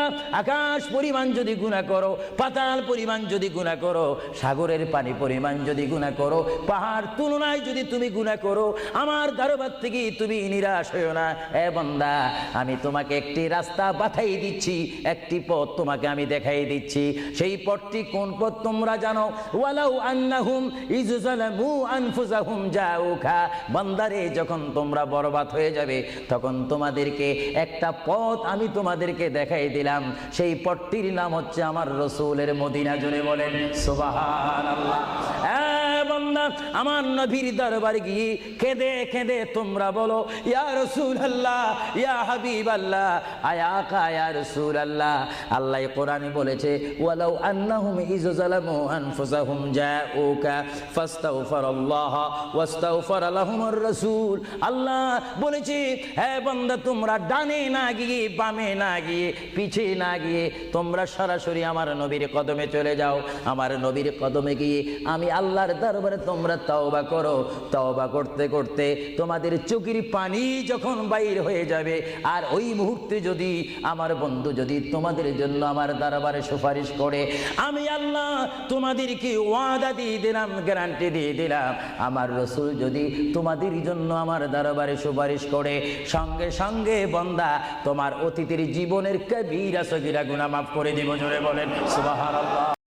বান্দা আকাশ পরিমাণ যদি গুনাহ করো, পাতাল পরিমাণ যদি গুনাহ করো, সাগরের পানি পরিমাণ যদি গুনাহ করো, পাহাড় তুলনায় যদি তুমি গুনাহ করো, আমার দরবার থেকে তুমি নিরাশ হইও না। এ বান্দা, আমি তোমাকে একটি রাস্তা বাতাই দিচ্ছি, একটি পথ তোমাকে আমি দেখাই দিচ্ছি। সেই পথটি কোন পথ তোমরা জানো? ওয়ালাউ আন্নাহুম ইযযালামু আনফুসাহুম জাউকা। বান্দারে, যখন তোমরা বরবাদ হয়ে যাবে তখন তোমাদেরকে একটা পথ আমি তোমাদেরকে দেখাই দিলাম। সেই পথটির নাম হচ্ছে আমার রাসূলের মদিনা। জোরে বলেন সুবহানাল্লাহ। বান্দা, আমার নবীর দরবারে গিয়ে কেঁদে কেঁদে তোমরা বলো, ইয়া রাসূলুল্লাহ, ইয়া হাবিবাল্লাহ, আয়াকা ইয়া রাসূলুল্লাহ। আল্লাহ কোরআনে বলেছে, ওয়ালাউ আন্নাহুম ইযযালামু আনফুসাহুম জাউকা ফাস্তাগফিরুল্লাহ ওয়াস্তাগফার লাহুমুর রাসূল। আল্লাহ বলেছে, হে বান্দা, তোমরা ডানে না গিয়ে, বামে না গিয়ে, পিছে না গিয়ে তোমরা সরাসরি আমার নবীর কদমে চলে যাও। আমার নবীর কদমে গিয়ে আমি আল্লাহর দরবারে তোমরা তওবা করো। তওবা করতে করতে তোমাদের চোখের পানি যখন বাইর হয়ে যাবে, আর ওই মুহূর্তে যদি আমার বন্ধু যদি তোমাদের জন্য আমার দরবারে সুপারিশ করে, আমি আল্লাহ তোমাদেরকে ওয়াদা দিয়ে দিলাম, গ্যারান্টি দিয়ে দিলাম, আমার রাসূল যদি তোমাদের জন্য আমার দরবারে সুপারিশ করে, সঙ্গে সঙ্গে বান্দা তোমার অতীতের জীবনের কবিরা সগীরা গুনাহ মাফ করে দিব। জোরে বলেন সুবহানাল্লাহ।